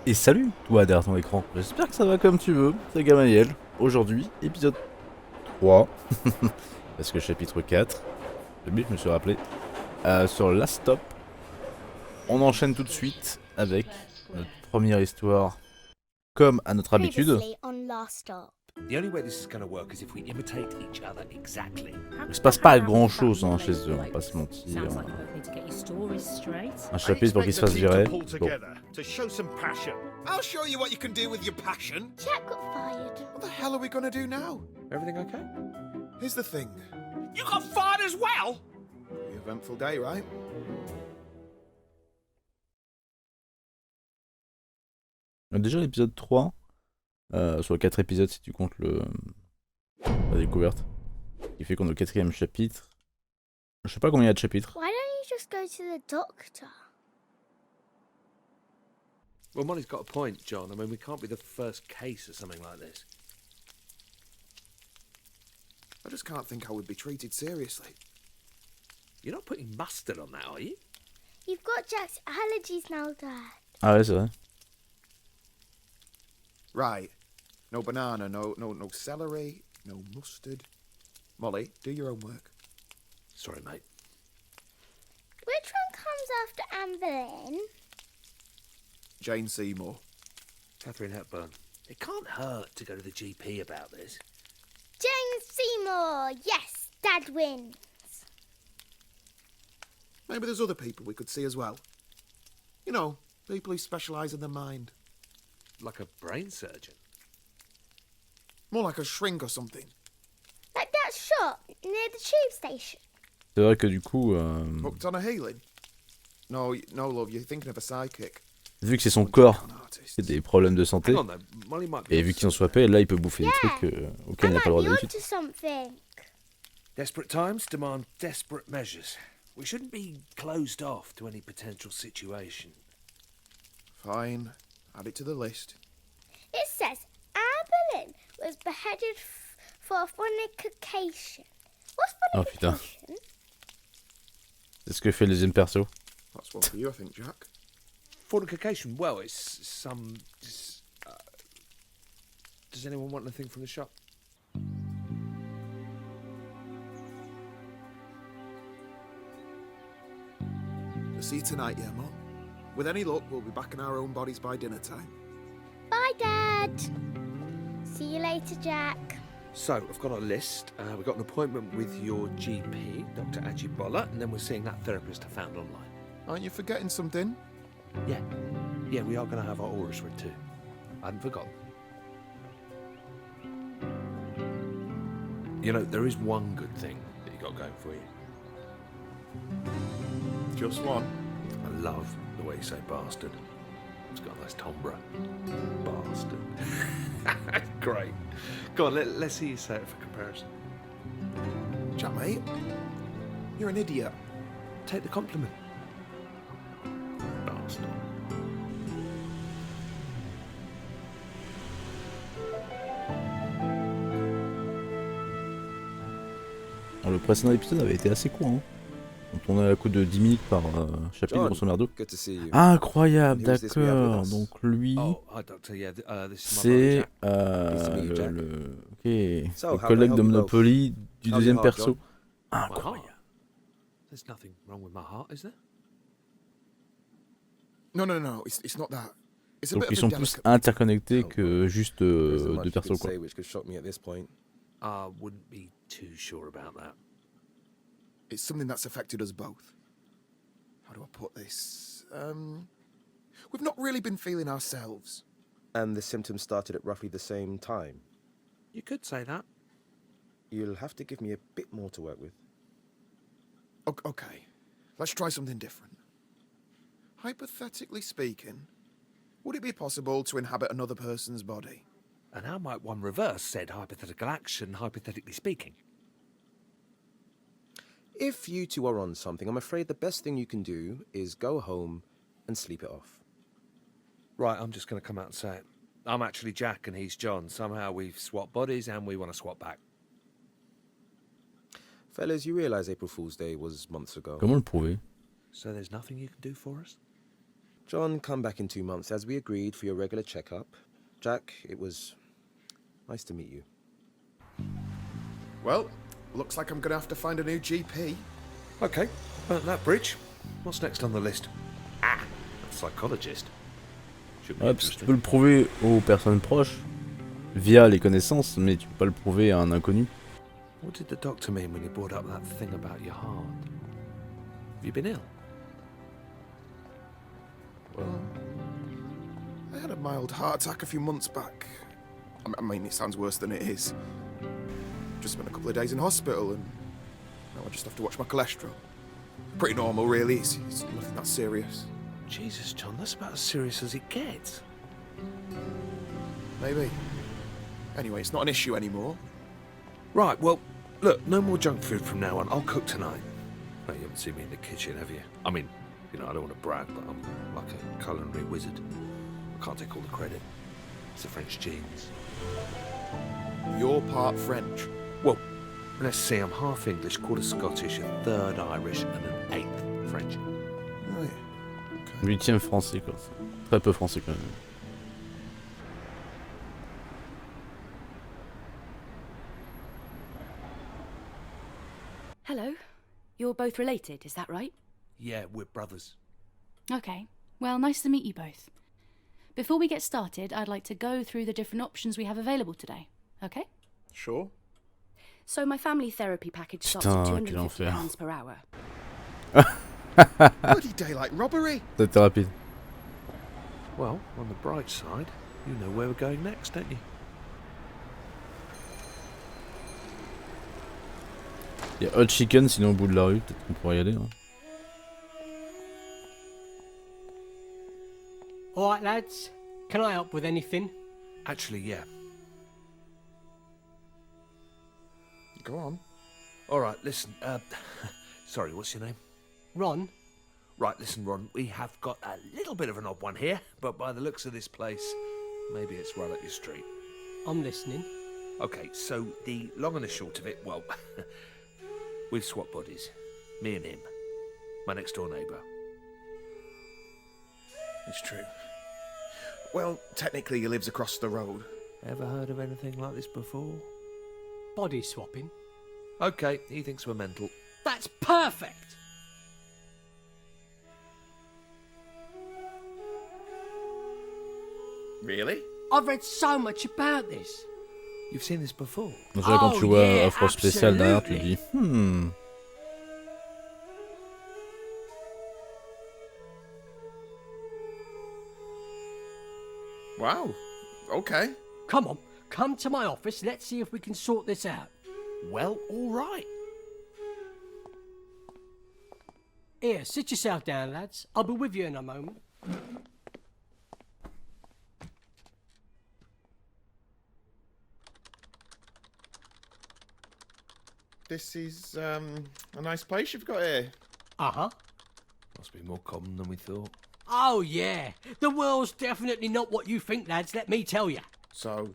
Et salut toi derrière ton écran, j'espère que ça va comme tu veux, c'est Gammaliel. Aujourd'hui, épisode 3, parce que chapitre 4, le but je me suis rappelé, sur Last Stop, on enchaîne tout de suite avec notre première histoire, comme à notre habitude. Previously on Last Stop. The only way this is going to work is if we imitate each other exactly. Il se passe pas grand chose chez eux, on va pas se mentir. Un chapitre pour qu'il se fasse virer. Bon. To show some passion. I'll show you what you can do with your passion. Jack got fired. What the hell are we gonna do now? Everything okay? Here's the thing. You got fired as well? Pretty eventful day, right? Déjà l'épisode 3, sur 4 épisodes si tu comptes la découverte, qui fait qu'on est au 4ème chapitre. Je sais pas combien il y a de chapitres. Why don't you just go to the doctor? Well, Molly's got a point, John. I mean, we can't be the first case of something like this. I just can't think how we'd be treated seriously. You're not putting mustard on that, are you? You've got Jack's allergies now, Dad. Ah ouais c'est vrai. Right. No banana, no celery, no mustard. Molly, do your homework. Sorry, mate. Which one comes after Anne Boleyn? Jane Seymour. Catherine Hepburn. It can't hurt to go to the GP about this. Jane Seymour! Yes, Dad wins. Maybe there's other people we could see as well. You know, people who specialise in the mind. Like a brain surgeon. More like a shrink or something. Like that shop near the tube station. C'est vrai que du coup, Hooked on a healing? No, love, you're thinking of a psychic. vu que c'est son corps Con artist. qui a des problèmes de santé, Hang on, though. Molly might be et vu qu'ils ont swappé, là il peut bouffer des trucs auxquels il n'a pas le droit I might be d'habitude. onto something. Desperate times demand desperate measures. We shouldn't be closed off to any potential situation. Fine. Add it to the list. It says Anne Boleyn was beheaded for fornication. What's Oh, putain. fornication? C'est ce que fait le deuxième perso. That's one for you, I think, Jack. Fornication, well, it's some... does anyone want anything from the shop? We'll see you tonight, yeah, Mum? With any luck, we'll be back in our own bodies by dinner time. Bye, Dad. See you later, Jack. So, I've got a list. We've got an appointment with your GP, Dr. Ajibola, and then we're seeing that therapist I found online. Aren't you forgetting something? Yeah, we are going to have our auras read too. I hadn't forgotten. You know, there is one good thing that you got going for you. Just one. I love the way you say bastard. It's got a nice timbre. Bastard. Great. Go on, let's see you say it for comparison. Jack, mate, you're an idiot. Take the compliment. Bastard. Alors, le précédent épisode avait été assez court, hein. On tournait à coup de 10 minutes par chapitre, John, grosso merdo. good to see you. Incroyable, And who's this we have with d'accord. us? Donc lui, Oh, hi, Doctor. Yeah, this is my c'est brother, Nice to meet you, Jack. ok, So, le how can I collègue help de you both? Monopoly du How's your deuxième heart, perso. John? Jack. My heart. Incroyable. There's nothing wrong with my heart, is there? No, it's not that. It's a Donc bit ils of sont a plus delicate... interconnectés que juste There isn't much deux you persos could quoi. say which could shock me at this point. I wouldn't be too sure about that. It's something that's affected us both. How do I put this? We've not really been feeling ourselves. And the symptoms started at roughly the same time. You could say that. You'll have to give me a bit more to work with. Okay, let's try something different. Hypothetically speaking, would it be possible to inhabit another person's body? And how might one reverse said hypothetical action, hypothetically speaking? If you two are on something, I'm afraid the best thing you can do is go home and sleep it off. Right, I'm just going to come out and say it. I'm actually Jack and he's John. Somehow we've swapped bodies and we want to swap back. Fellas, you realize April Fool's Day was months ago. Comment le prouver? So there's nothing you can do for us? John, come back in 2 months as we agreed for your regular checkup. Jack, it was nice to meet you. Well, looks like I'm gonna have to find a new GP. Okay, burnt that bridge. What's next on the list? Ah, a psychologist. Should be Ouais, parce que tu interesting. peux le prouver aux personnes proches via les connaissances, mais tu peux pas le prouver à un inconnu. What did the doctor mean when he brought up that thing about your heart? Have you been ill? Well, I had a mild heart attack a few months back. I mean, it sounds worse than it is. Just spent a couple of days in hospital, and now I just have to watch my cholesterol. Pretty normal, really. It's nothing that serious. Jesus, John, that's about as serious as it gets. Maybe. Anyway, it's not an issue anymore. Right, well, look, no more junk food from now on. I'll cook tonight. No, you haven't seen me in the kitchen, have you? I mean, you know, I don't want to brag, but I'm like a culinary wizard. I can't take all the credit. It's the French genes. You're part French. Well, let's see, I'm half English, quarter Scottish, a third Irish, and an eighth French. Oh, yeah. 8e français, quoi. Très peu français, quand même. Hello. You're both related, is that right? Yeah, we're brothers. Okay. Well, nice to meet you both. Before we get started, I'd like to go through the different options we have available today. Okay? Sure. So my family therapy package starts Putain, at quel enfer. £250 per hour. Bloody daylight robbery. C'était rapide. Well, on the bright side, you know where we're going next, don't you? Il y a Hot Chicken, sinon au bout de la rue, peut-être qu'on pourrait y aller. Hein. All right, lads. Can I help with anything? Actually, yeah. Go on. All right, listen, sorry, what's your name? Ron? Right, listen, Ron, we have got a little bit of an odd one here, but by the looks of this place, maybe it's right up your street. I'm listening. Okay, so the long and the short of it, well, we've swapped bodies. Me and him. My next door neighbour. It's true. Well, technically he lives across the road. Ever heard of anything like this before? Body swapping. Okay, he thinks we're mental. That's perfect! Really? I've read so much about this. You've seen this before? Donc là, quand Oh, tu vois yeah, offre spéciale derrière, tu absolutely. dis Wow. Okay. Come on, come to my office. Let's see if we can sort this out. Well, all right. Here, sit yourself down, lads. I'll be with you in a moment. This is a nice place you've got here. Uh-huh. Must be more common than we thought. Oh, yeah. The world's definitely not what you think, lads, let me tell you. So,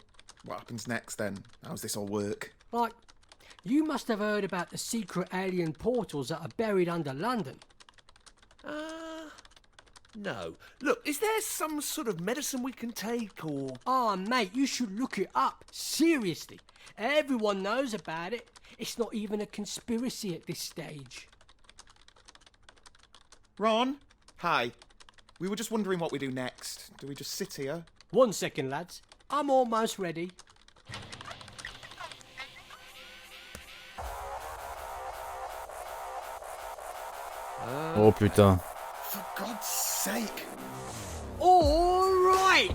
what happens next then? How's this all work? Like, you must have heard about the secret alien portals that are buried under London. No. Look, is there some sort of medicine we can take, or... Oh, mate, you should look it up. Seriously. Everyone knows about it. It's not even a conspiracy at this stage. Ron? Hi. We were just wondering what we do next. Do we just sit here? 1 second, lads. I'm almost ready. Oh putain. For God's sake. All right,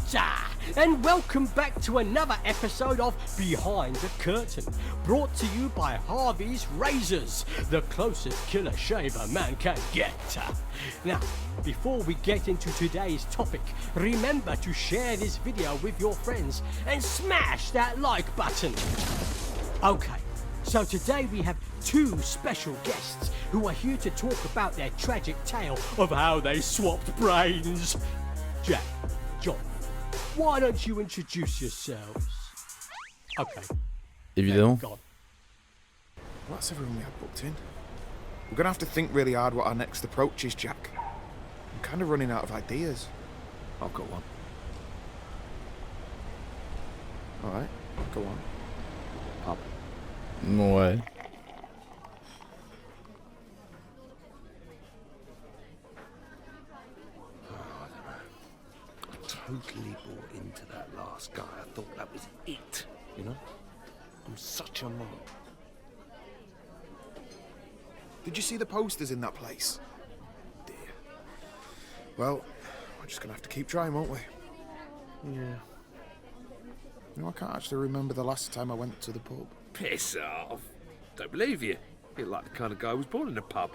and welcome back to another episode of Behind the Curtain, brought to you by Harvey's Razors, the closest killer shave a man can get. Now, before we get into today's topic, remember to share this video with your friends and smash that like button. Okay, so today we have two special guests who are here to talk about their tragic tale of how they swapped brains. Jack, John, why don't you introduce yourselves? Okay. Évidemment. Go on. Well, that's everyone we had booked in. We're going to have to think really hard what our next approach is, Jack. I'm kind of running out of ideas. I've got one. Alright, go on. Pub. Ouais. Totally bought into that last guy. I thought that was it, you know? I'm such a mom. Did you see the posters in that place? Dear. Well, we're just gonna have to keep trying, won't we? Yeah. You know, I can't actually remember the last time I went to the pub. Piss off. Don't believe you. You're like the kind of guy who was born in a pub.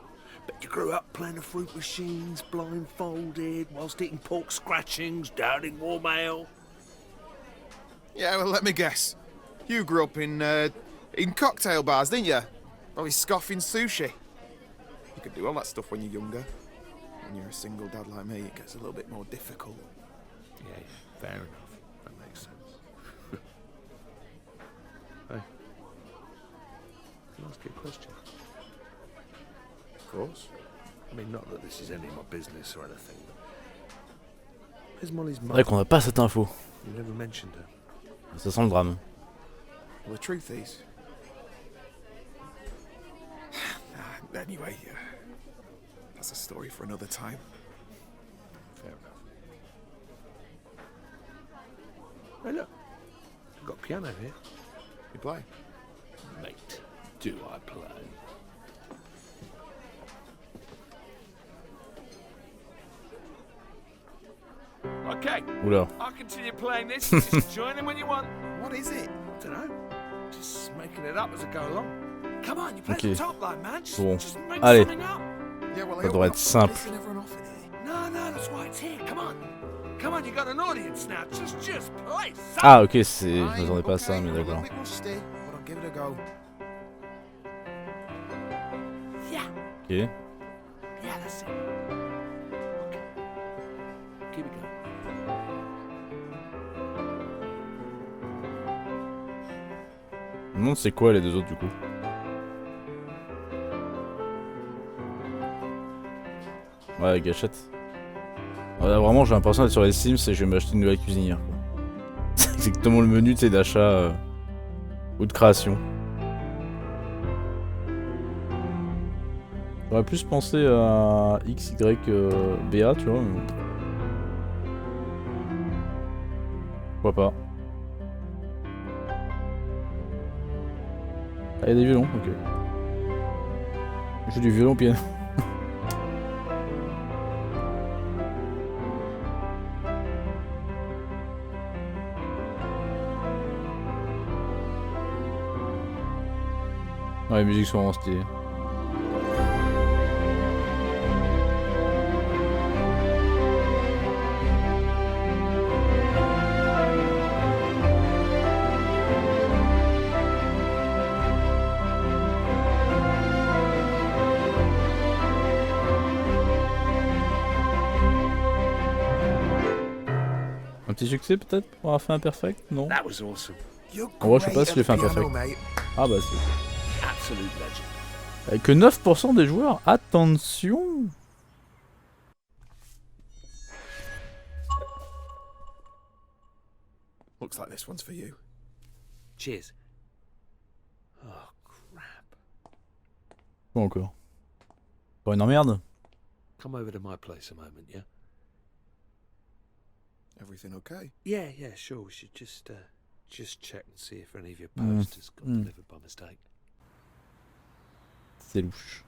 But you grew up playing the fruit machines, blindfolded, whilst eating pork scratchings, downing warm ale. Yeah, well, let me guess. You grew up in cocktail bars, didn't you? Probably scoffing sushi. You could do all that stuff when you're younger. When you're a single dad like me, it gets a little bit more difficult. Yeah, fair enough. That makes sense. Hey, can I ask you a question? Of course. I mean, not that this is any of my business or anything, but... Where's Molly's C'est mum? vrai qu'on n'a pas cette info. You never mentioned her. Ça sent le drame. Well, the truth is... Anyway, that's a story for another time. Fair enough. Hey, look. I've got a piano here. You play? Mate, do I play? Okay, Oula. I'll continue playing this. Just join in when you want. What is it? I don't know. Just making it up as I go along. Come on, you play Okay. the top line, man. Just, Bon. just make Allez. something up. Yeah, well, Ça devrait être simple. Listen everyone off in here. No, no, that's why it's here. Come on. Come on, you got an audience now. Just play. Ah, ok, c'est. Je Fine, m'attendais pas à ça, okay, mais I'm a little d'accord. bit rusty, but I'll give it a go. Yeah, Ok. yeah, that's it. Okay. Keep it going. Je me demande c'est quoi les deux autres du coup. Ouais, gâchette. Voilà, vraiment, j'ai l'impression d'être sur les Sims et je vais m'acheter une nouvelle cuisinière. quoi. C'est exactement le menu tu sais, d'achat ou de création. J'aurais plus pensé à XYBA, tu vois. Mais... Pourquoi pas. Ah, il y a des violons, ok. Je joue du violon au piano. Ouais, les musiques sont vraiment stylées. Un petit succès peut-être pour avoir fait un perfect? Non? That was awesome. You're En vrai, je sais pas great si j'ai at fait un piano, perfect. mate. Ah bah c'est. Absolute legend. Avec que 9% des joueurs, attention! Looks like this one's for you. Cheers. Oh, crap. Quoi encore? Pas une emmerde? Come over to my place a moment, yeah? Everything okay? Yeah, sure. We should just check and see if any of your Mm. posters got Mm. delivered by mistake. C'est louche.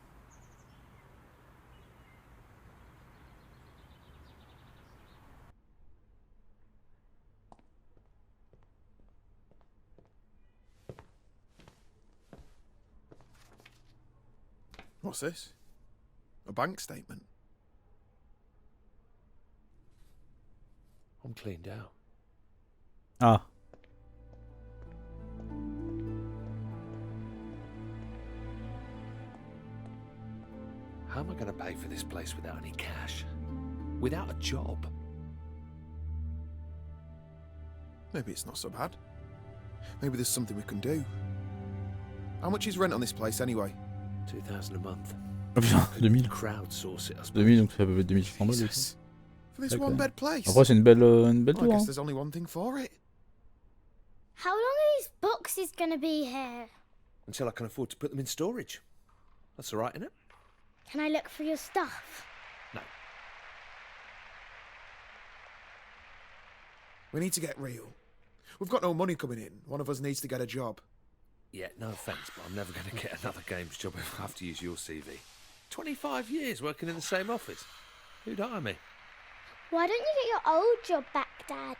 What's this? A bank statement? I'm cleaned out. Ah. How am I going to pay for this place without any cash? Without a job? Maybe it's not so bad. Maybe there's something we can do. How much is rent on this place anyway? 2,000 a month. Oh putain, 2000. Crowdsource it, I suppose. 2000, donc ça peut être 2500 balles. Jesus. For this Okay. one bed place. Après, c'est une belle Well, I tour. guess Hein. there's only one thing for it. How long are these boxes gonna be here? Until I can afford to put them in storage. That's alright, isn't it? Can I look for your stuff? No. We need to get real. We've got no money coming in. One of us needs to get a job. Yeah, no offence, but I'm never going to get another games job if I have to use your CV. 25 years working in the same office. Who'd hire me? Why don't you get your old job back, Dad?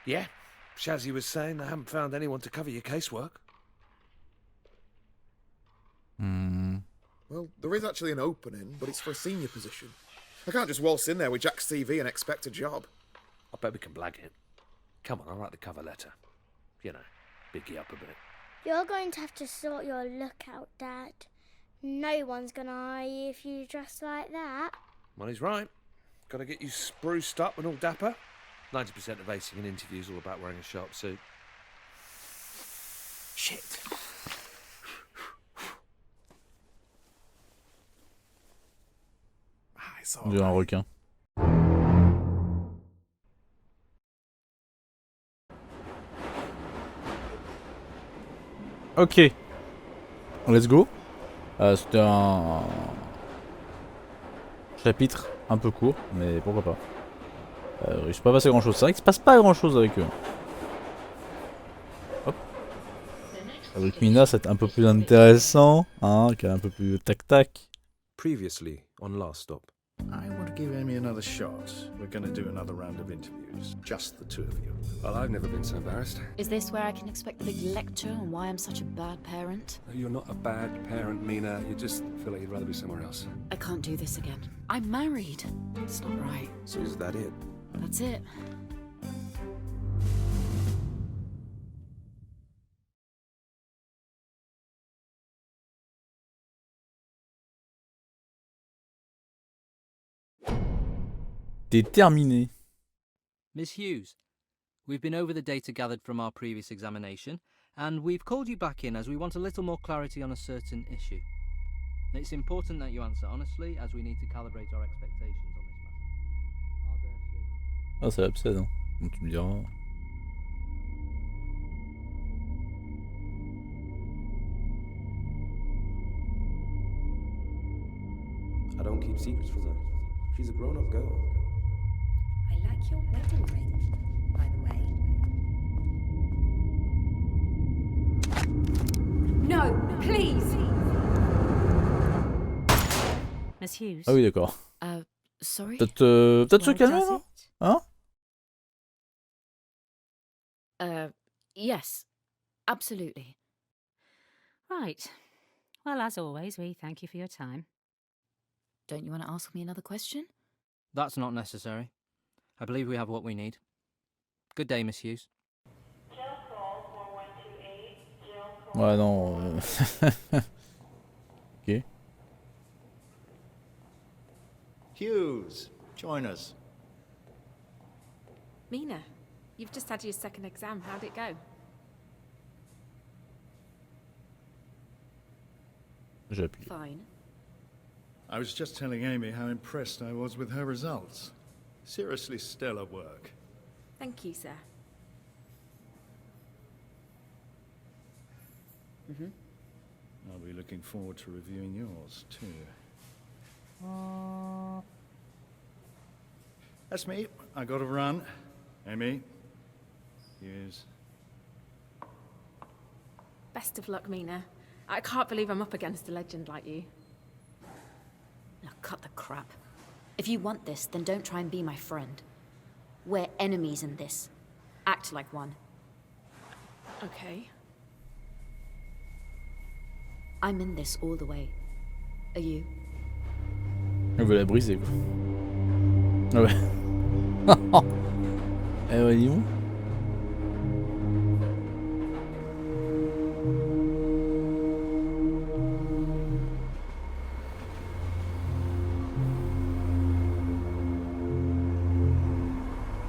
Yeah, Shazzy was saying they haven't found anyone to cover your casework. Well, there is actually an opening, but it's for a senior position. I can't just waltz in there with Jack's CV and expect a job. I bet we can blag it. Come on, I'll write the cover letter. You know, big you up a bit. You're going to have to sort your look out, Dad. No one's gonna hire you if you dress like that. Well, he's right. Got to get you spruced up and all dapper. 90% of acing an interview is all about wearing a sharp suit. Shit. It's On dirait un requin. Ok. Let's go. C'était un chapitre un peu court, mais pourquoi pas. Il s'est pas passé grand chose. C'est vrai qu'il se passe pas grand chose avec eux. Hop. Avec Mina, c'est un peu plus intéressant, hein, qui a un peu plus tac-tac. Previously on Last Stop. I want to give Amy another shot. We're going to do another round of interviews. Just the two of you. Well, I've never been so embarrassed. Is this where I can expect the big lecture on why I'm such a bad parent? You're not a bad parent, Mina. You just feel like you'd rather be somewhere else. I can't do this again. I'm married. It's not right. So is that it? That's it. Déterminé. Miss Hughes, we've been over the data gathered from our previous examination, and we've called you back in as we want a little more clarity on a certain issue. It's important that you answer honestly, as we need to calibrate our expectations on this matter. Ah, c'est l'abcès, hein. Donc tu me diras. I don't keep secrets from her. She's a grown-up girl. I like your wedding ring, by the way. No, please! Miss Hughes? Ah oui, d'accord. Sorry? Peut-être se calmer, non? Hein? Yes. Absolutely. Right. Well, as always, we thank you for your time. Don't you want to ask me another question? That's not necessary. I believe we have what we need. Good day, Miss Hughes. Ouais, non. Ok. Hughes, join us. Mina, you've just had your second exam. How'd it go? J'ai appuyé. Fine. I was just telling Amy how impressed I was with her results. Seriously stellar work. Thank you, sir. I'll be looking forward to reviewing yours, too. That's me. I gotta run. Amy. Hughes. Best of luck, Mina. I can't believe I'm up against a legend like you. Now cut the crap. If you want this, then don't try and be my friend. We're enemies in this. Act like one. Okay. I'm in this all the way. Are you? On veut la briser, quoi. Ah ouais. Eh ouais, dis donc.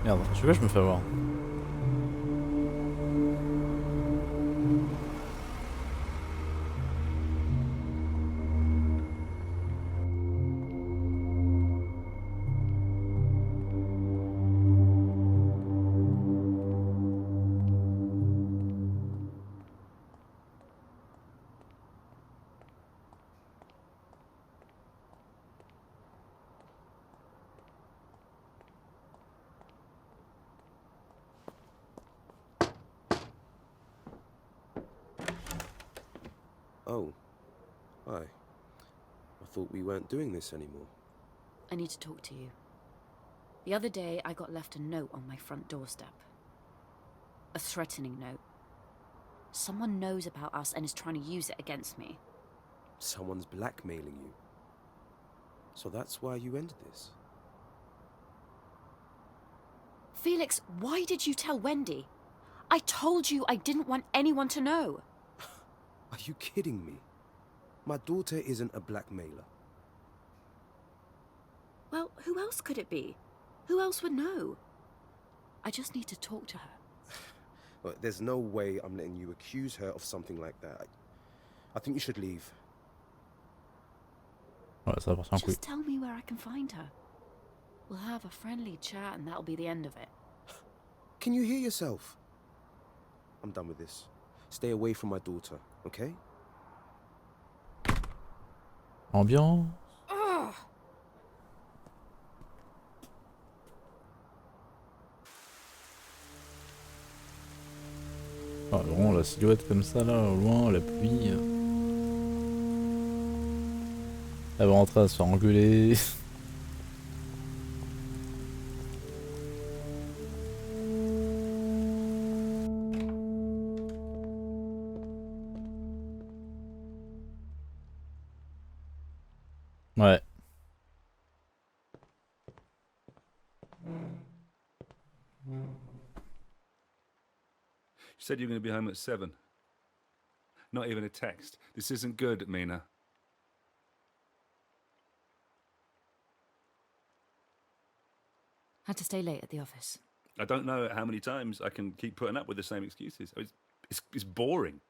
Merde, je sais pas, je me fais avoir. Oh. Hi. I thought we weren't doing this anymore. I need to talk to you. The other day, I got left a note on my front doorstep. A threatening note. Someone knows about us and is trying to use it against me. Someone's blackmailing you. So that's why you ended this? Felix, why did you tell Wendy? I told you I didn't want anyone to know. Are you kidding me? My daughter isn't a blackmailer. Well, who else could it be? Who else would know? I just need to talk to her. Well, there's no way I'm letting you accuse her of something like that. I think you should leave. Ouais, ça va partir en couille. Just tell me where I can find her. We'll have a friendly chat and that'll be the end of it. Can you hear yourself? I'm done with this. Stay away from my daughter, okay? Ambiance. Ah, vraiment la silhouette comme ça là, au loin, la pluie. Elle va rentrer à se faire engueuler. Ouais. You said you were going to be home at 7. Not even a text. This isn't good, Mina. Had to stay late at the office. I don't know how many times I can keep putting up with the same excuses. It's boring.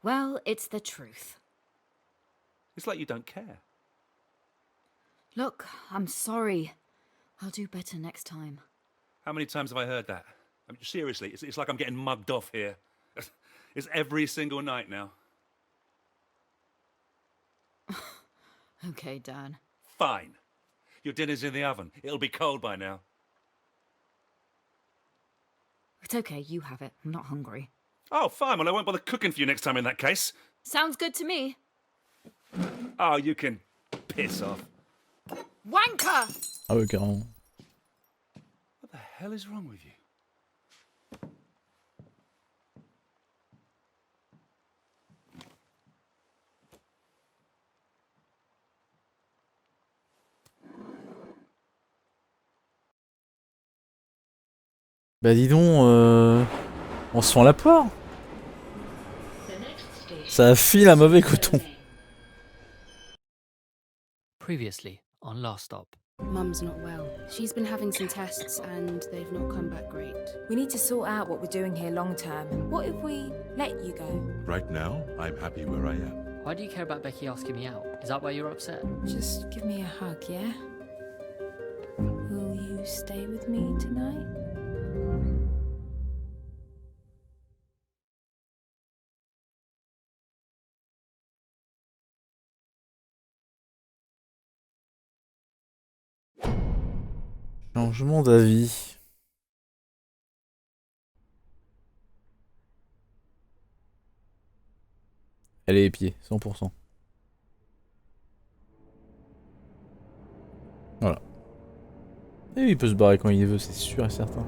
Well, it's the truth. It's like you don't care. Look, I'm sorry. I'll do better next time. How many times have I heard that? I mean, seriously, it's like I'm getting mugged off here. It's every single night now. Okay, Dan. Fine. Your dinner's in the oven. It'll be cold by now. It's okay, you have it. I'm not hungry. Oh, fine. Well, I won't bother cooking for you next time in that case. Sounds good to me. Oh, you can piss off. Wanker! Ah ouais, carrément. What the hell is wrong with you? Bah dis donc, on se fend la poire. Ça file un mauvais coton. Previously on Last Stop. Mum's not well. She's been having some tests and they've not come back great. We need to sort out what we're doing here long term. What if we let you go? Right now, I'm happy where I am. Why do you care about Becky asking me out? Is that why you're upset? Just give me a hug, yeah? Will you stay with me tonight? Changement d'avis. Elle est épiée, 100%. Voilà. Et il peut se barrer quand il veut, c'est sûr et certain.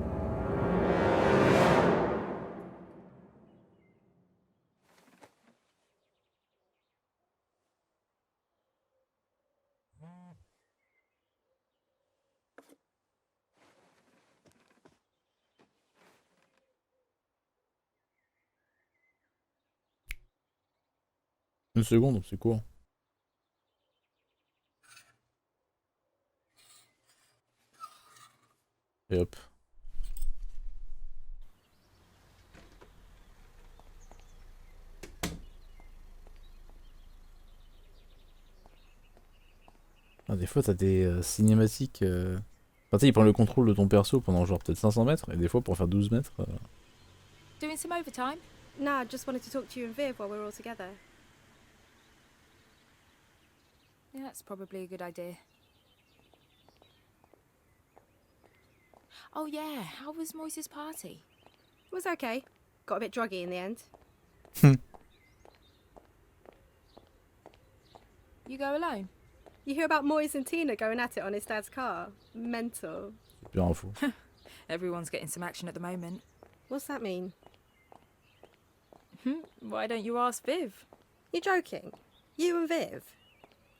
Une seconde, c'est court. Et hop. Ah, des fois t'as des cinématiques... Enfin, tu sais, il prend le contrôle de ton perso pendant genre peut-être 500 mètres, et des fois pour faire 12 mètres... Doing some overtime? Nah, just wanted to talk to you and Viv while we're all together. Yeah, that's probably a good idea. Oh yeah, how was Moise's party? It was okay. Got a bit druggy in the end. You go alone? You hear about Moyes and Tina going at it on his dad's car? Mental. Pure info. Everyone's getting some action at the moment. What's that mean? Why don't you ask Viv? You're joking? You and Viv?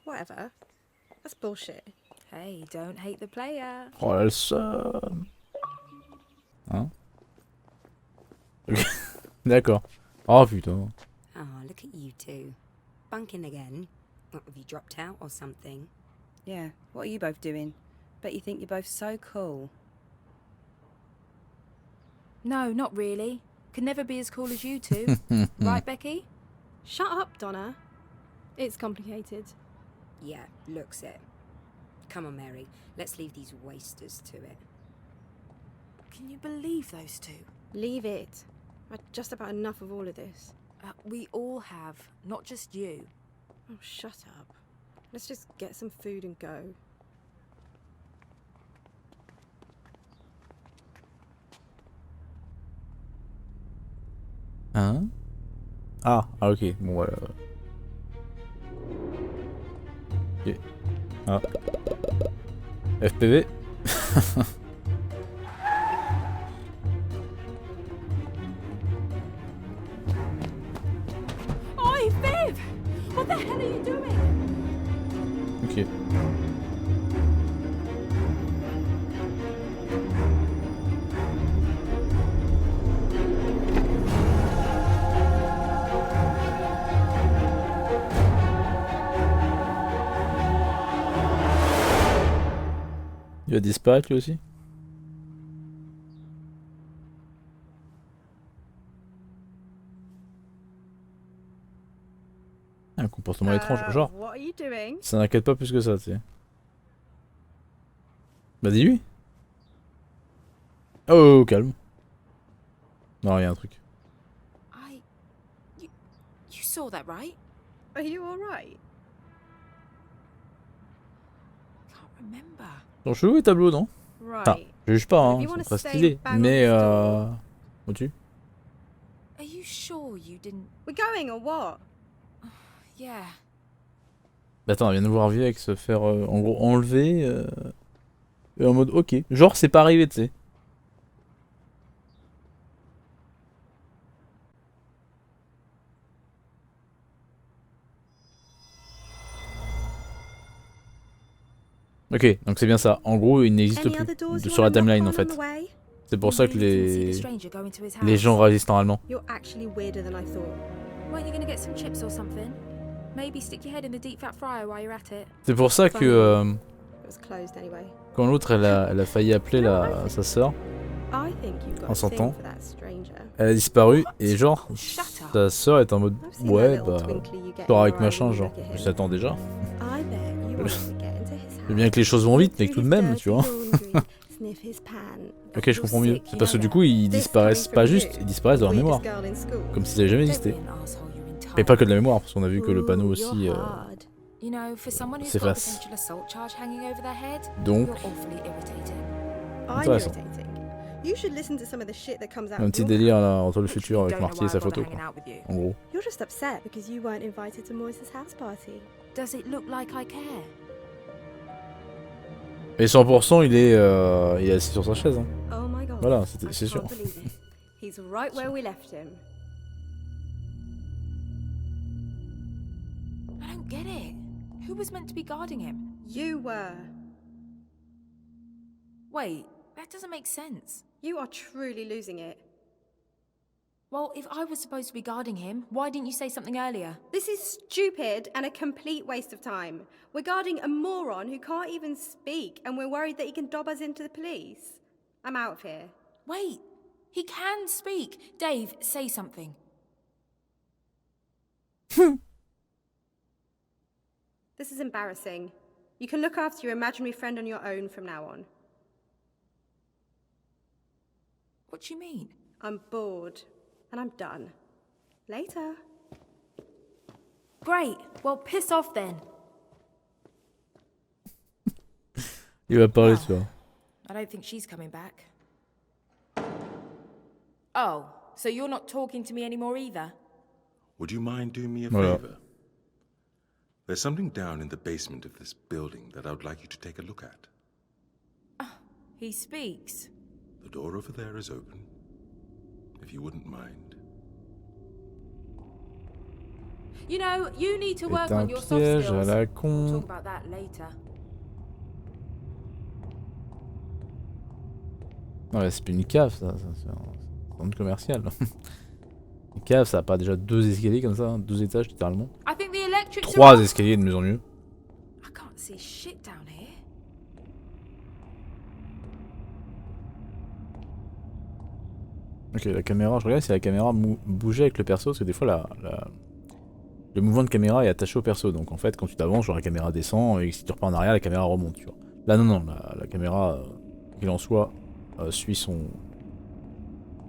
Whatever. That's bullshit. Hey, don't hate the player. Oh, elle sonne. Hein? Ok. D'accord. Oh putain. Oh, look at you two. Bunking again? What, have you dropped out or something? Yeah, what are you both doing? Bet you think you're both so cool. No, not really. Could never be as cool as you two. Right, Becky? Shut up, Donna. It's complicated. Yeah, looks it. Come on, Mary. Let's leave these wasters to it. Can you believe those two? Leave it. I've just about enough of all of this. We all have, not just you. Oh, shut up. Let's just get some food and go. Hein? Ah, ok. Bon, voilà. Ok. Ah. FPV. Oi, Viv! What the hell are you doing? Ok. Il va disparaître lui aussi? Un comportement étrange, genre. What are you doing? Ça n'inquiète pas plus que ça, tu sais. Bah dis-lui. Oh, calme. Non, il y a un truc. You saw that, right? Are you alright? Can't remember. Ils sont chelous les tableaux, non? Enfin, je juge pas, hein, c'est très stylé. Mais vois-tu? Are you sure you didn't... We're going or what? Yeah. Bah attends, elle vient de voir Viex se faire en gros enlever. Et en mode ok. Genre c'est pas arrivé, tu sais. Ok, donc c'est bien ça. En gros, il n'existe plus sur la timeline en fait. C'est pour ça que les gens réagissent normalement. You're actually weirder than I thought. Weren't you gonna get some chips or something? Maybe stick your head in the deep fat fryer while you're at it. C'est pour ça que quand l'autre elle a failli appeler sa sœur en s'entend, elle a disparu et genre sa sœur est en mode ouais bah sors avec machin genre je t'attends déjà. C'est bien que les choses vont vite mais que tout de même tu vois. Ok je comprends mieux. C'est parce que du coup ils disparaissent pas juste, ils disparaissent de leur mémoire. Comme s'ils avaient jamais existé. Et pas que de la mémoire parce qu'on a vu que le panneau aussi s'efface. Donc intéressant. Un petit délire là entre le futur avec Marty et sa photo quoi. En gros. You're just upset because you weren't invited to Moise's house party. Does it look like I care? Et 100% il est assis sur sa chaise hein. Oh my God. Voilà, c'est sûr. He's right where we left him. I don't get it. Who was meant to be guarding him? You were. Wait, that doesn't make sense. You are truly losing it. Well, if I was supposed to be guarding him, why didn't you say something earlier? This is stupid and a complete waste of time. We're guarding a moron who can't even speak, and we're worried that he can dob us into the police. I'm out of here. Wait, he can speak. Dave, say something. This is embarrassing. You can look after your imaginary friend on your own from now on. What do you mean? I'm bored. And I'm done. Later. Great. Well, piss off then. Il va parler, tu vois. I don't think she's coming back. Oh, so you're not talking to me anymore either? Would you mind doing me a favor? There's something down in the basement of this building that I would like you to take a look at. He speaks. The door over there is open, if you wouldn't mind. You know, you need to C'est work un on your soft piège à skills. la We'll con. talk about that later. Non, mais c'est plus une cave, ça c'est un centre commercial. Une cave, ça a pas déjà 2 escaliers comme ça, hein, 12 étages littéralement. I think the electrics 3 are... escaliers de mieux en mieux. I can't see shit down here. Ok, la caméra, je regarde si la caméra bougeait avec le perso, parce que des fois le mouvement de caméra est attaché au perso, donc en fait quand tu t'avances, genre la caméra descend, et si tu repars en arrière, la caméra remonte, tu vois. Là non, la caméra, qu'il en soit, suit son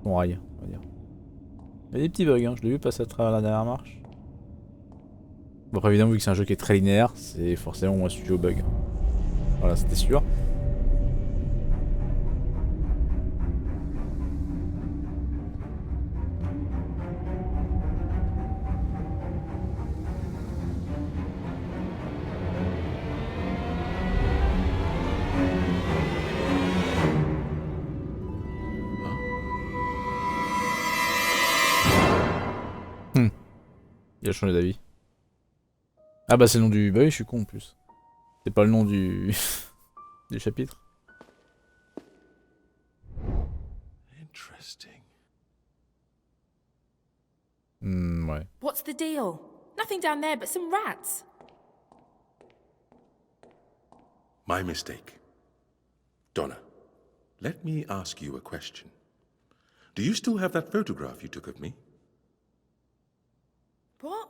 rail, on va dire. Il y a des petits bugs, hein. Je l'ai vu passer à travers la dernière marche. Bon, après évidemment, vu que c'est un jeu qui est très linéaire, c'est forcément moins sujet aux bugs. Voilà, c'était sûr. Il a changé d'avis. Ah bah c'est le nom du... Bah oui, je suis con en plus. C'est pas le nom du... du chapitre. Interesting. Ouais. What's the deal? Nothing down there but some rats. My mistake. Donna, let me ask you a question. Do you still have that photograph you took of me? What?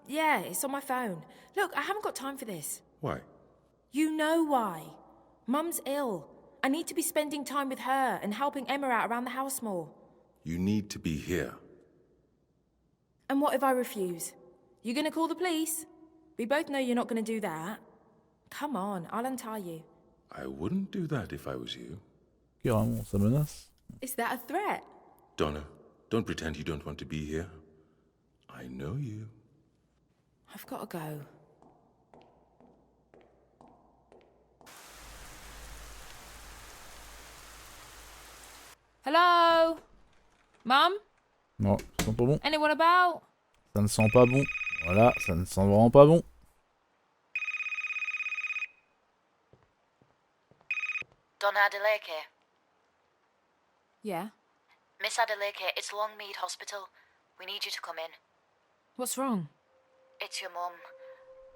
Yeah, it's on my phone. Look, I haven't got time for this. Why? You know why. Mum's ill. I need to be spending time with her and helping Emma out around the house more. You need to be here. And what if I refuse? You gonna call the police? We both know you're not gonna do that. Come on, I'll untie you. I wouldn't do that if I was you. Carrément, ça menace. Is that a threat? Donna, don't pretend you don't want to be here. I know you. I've got to go. Hello? Mum? Non, ça sent pas bon. Anyone about? Ça ne sent pas bon. Voilà, ça ne sent vraiment pas bon. Donna Adeleke. Yeah? Miss Adeleke, it's Longmead Hospital. We need you to come in. What's wrong? It's your mum.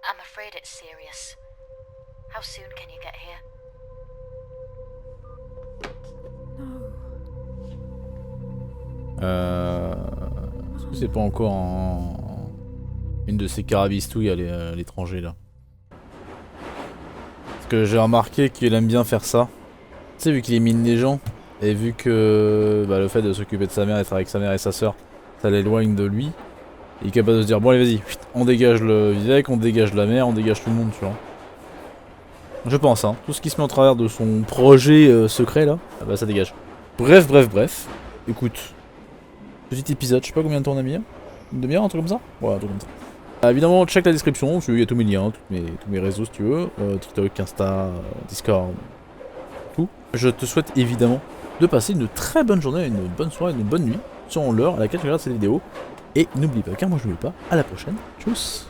I'm afraid it's serious. How soon can you get here? Est-ce que c'est pas encore une de ces carabistouilles à l'étranger là? Parce que j'ai remarqué qu'il aime bien faire ça. Tu sais, vu qu'il élimine les gens, et vu que le fait de s'occuper de sa mère, d'être avec sa mère et sa soeur, ça l'éloigne de lui, il est capable de se dire bon allez vas-y, on dégage le Vivek, on dégage la mère, on dégage tout le monde, tu vois. Je pense, hein, tout ce qui se met en travers de son projet secret là, ah bah ça dégage. Bref, écoute, petit épisode, je sais pas combien de temps on a mis, une demi-heure, un truc comme ça? Ouais, un truc comme ça. Évidemment, check la description, il y a tous mes liens, tous mes réseaux si tu veux, TikTok, Insta, Discord, tout. Je te souhaite évidemment de passer une très bonne journée, une bonne soirée, une bonne nuit, selon l'heure à laquelle tu regardes cette vidéo. Et n'oublie pas, car moi je n'oublie pas, à la prochaine, tchuss.